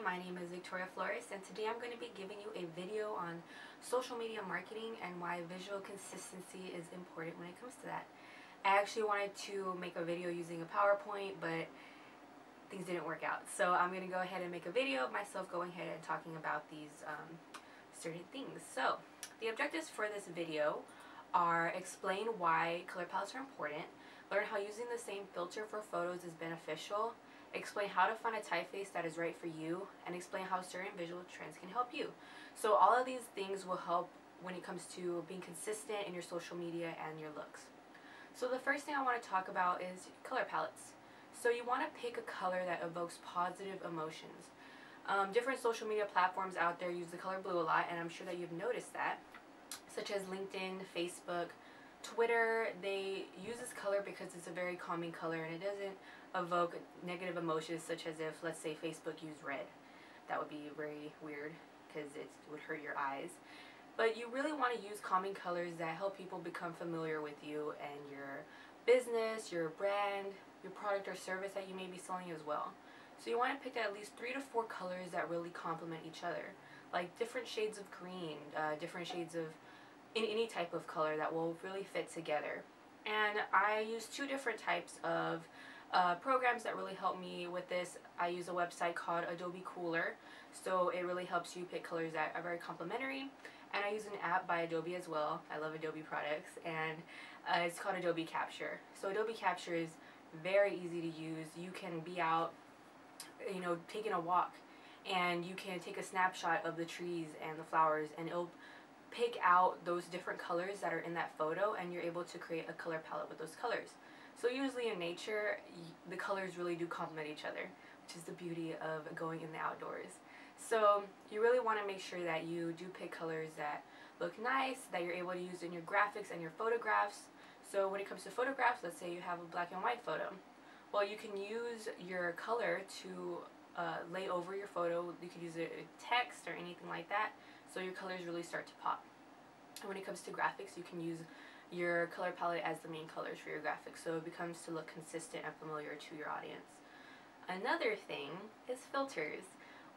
my name is Victoria Flores, and today I'm going to be giving you a video on social media marketing and why visual consistency is important when it comes to that. I actually wanted to make a video using a PowerPoint, but things didn't work out. So I'm going to go ahead and make a video of myself going ahead and talking about these certain things. So the objectives for this video are explain why color palettes are important, learn how using the same filter for photos is beneficial, explain how to find a typeface that is right for you, and explain how certain visual trends can help you. So all of these things will help when it comes to being consistent in your social media and your looks. So the first thing I want to talk about is color palettes. So you want to pick a color that evokes positive emotions. Different social media platforms out there use the color blue a lot, and I'm sure that you've noticed that, such as LinkedIn, Facebook, Twitter. They use this color because it's a very calming color and it doesn't evoke negative emotions, such as if, let's say, Facebook used red. That would be very weird because it would hurt your eyes. But you really want to use calming colors that help people become familiar with you and your business, your brand, your product or service that you may be selling as well. So you want to pick at least 3 to 4 colors that really complement each other, like different shades of green, different shades of any type of color that will really fit together. And I use 2 different types of programs that really help me with this. I use a website called Adobe Cooler, so it really helps you pick colors that are very complementary. And I use an app by Adobe as well. I love Adobe products, and it's called Adobe Capture. So Adobe Capture is very easy to use. You can be out, taking a walk, and you can take a snapshot of the trees and the flowers, and it'll pick out those different colors that are in that photo, and you're able to create a color palette with those colors. So usually in nature, the colors really do complement each other, which is the beauty of going in the outdoors. So you really want to make sure that you do pick colors that look nice, that you're able to use in your graphics and your photographs. So when it comes to photographs, let's say you have a black and white photo. Well, you can use your color to lay over your photo. You could use a text or anything like that, so your colors really start to pop. And when it comes to graphics, you can use your color palette as the main colors for your graphics, so it becomes to look consistent and familiar to your audience. Another thing is filters.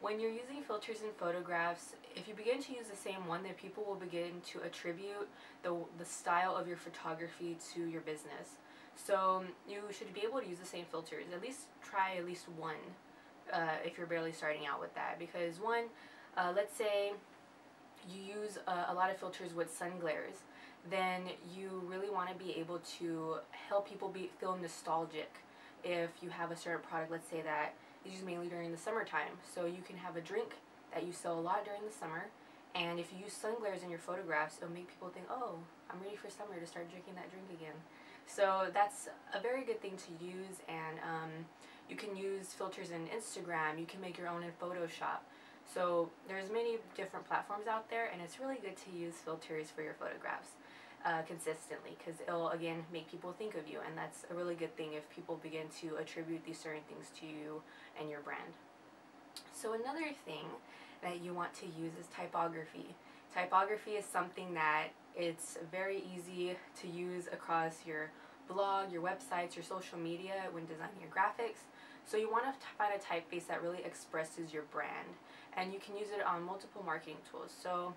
When you're using filters in photographs, if you begin to use the same one, then people will begin to attribute the style of your photography to your business. So you should be able to use the same filters. At least try at least one if you're barely starting out with that, because one, let's say you use a lot of filters with sun glares, then you really want to be able to help people feel nostalgic. If you have a certain product, let's say that is used mainly during the summertime, so you can have a drink that you sell a lot during the summer, and if you use sun glares in your photographs, it'll make people think, oh, I'm ready for summer to start drinking that drink again. So that's a very good thing to use. And you can use filters in Instagram. You can make your own in Photoshop. So there's many different platforms out there, and it's really good to use filters for your photographs consistently, because it'll again make people think of you, and that's a really good thing if people begin to attribute these certain things to you and your brand. So another thing that you want to use is typography. Typography is something that it's very easy to use across your blog, your websites, your social media when designing your graphics. So you want to find a typeface that really expresses your brand, and you can use it on multiple marketing tools. So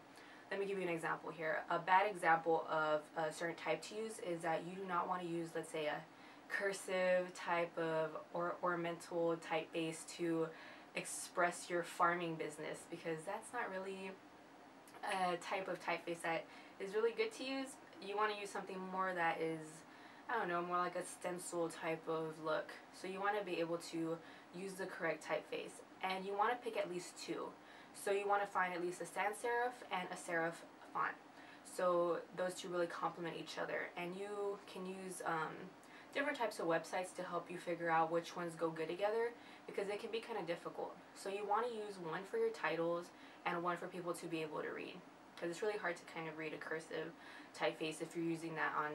let me give you an example here. A bad example of a certain type to use is that you do not want to use, let's say, a cursive type of or ornamental typeface to express your farming business, because that's not really a type of typeface that is really good to use. You want to use something more that is, I don't know, more like a stencil type of look. So you want to be able to use the correct typeface, and you want to pick at least 2. So you want to find at least a sans serif and a serif font. So those 2 really complement each other, and you can use different types of websites to help you figure out which ones go good together, because it can be kind of difficult. So you want to use one for your titles and one for people to be able to read, because it's really hard to kind of read a cursive typeface if you're using that on,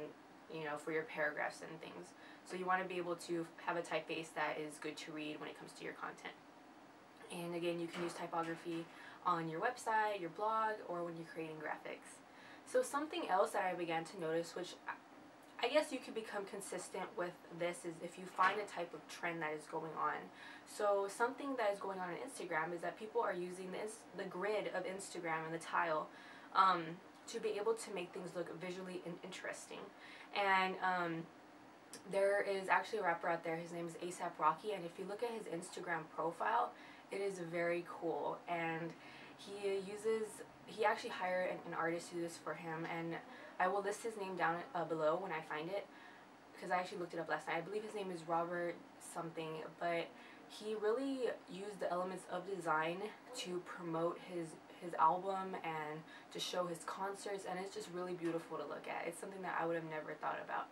for your paragraphs and things. So you want to be able to have a typeface that is good to read when it comes to your content. And again, you can use typography on your website, your blog, or when you're creating graphics. So something else that I began to notice, which I guess you can become consistent with this is if you find a type of trend that is going on. So something that is going on Instagram is that people are using the grid of Instagram and the tile to be able to make things look visually interesting. And there is actually a rapper out there, his name is A$AP Rocky, and if you look at his Instagram profile, it is very cool. And he actually hired an artist to do this for him, and I will list his name down below when I find it, because I actually looked it up last night. I believe his name is Robert something, but he really used the elements of design to promote his album and to show his concerts, and it's just really beautiful to look at. It's something that I would have never thought about.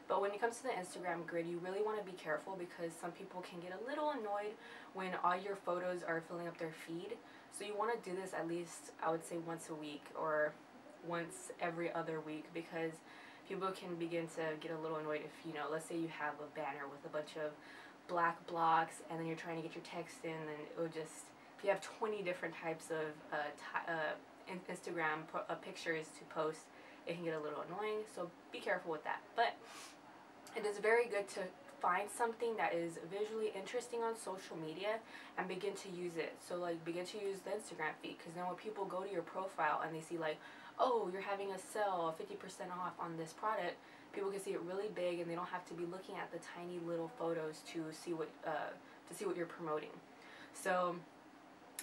But when it comes to the Instagram grid, you really want to be careful because some people can get a little annoyed when all your photos are filling up their feed. So you want to do this at least, I would say, once a week or once every other week, because people can begin to get a little annoyed if, you know, let's say you have a banner with a bunch of black blocks and then you're trying to get your text in, and it would just, if you have 20 different types of Instagram pictures to post, it can get a little annoying, so be careful with that. But it is very good to find something that is visually interesting on social media and begin to use it. So like begin to use the Instagram feed, because then when people go to your profile and they see like, oh, you're having a sale 50% off on this product, people can see it really big and they don't have to be looking at the tiny little photos to see what you're promoting. So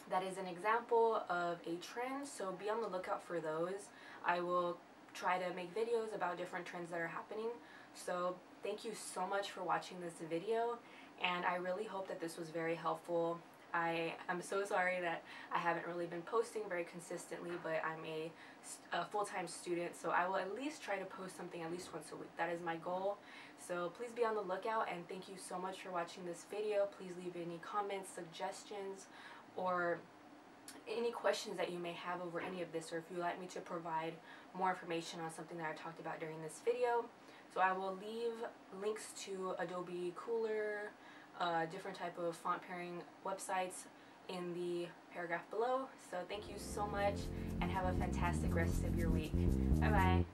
that is an example of a trend, so be on the lookout for those. I will try to make videos about different trends that are happening. So thank you so much for watching this video, and I really hope that this was very helpful. I am so sorry that I haven't really been posting very consistently, but I'm a full-time student, so I will at least try to post something at least once a week. That is my goal. So please be on the lookout, and thank you so much for watching this video. Please leave any comments, suggestions, or any questions that you may have over any of this, or if you'd like me to provide more information on something that I talked about during this video. So I will leave links to Adobe Cooler, different type of font pairing websites in the paragraph below. So thank you so much and have a fantastic rest of your week. Bye bye.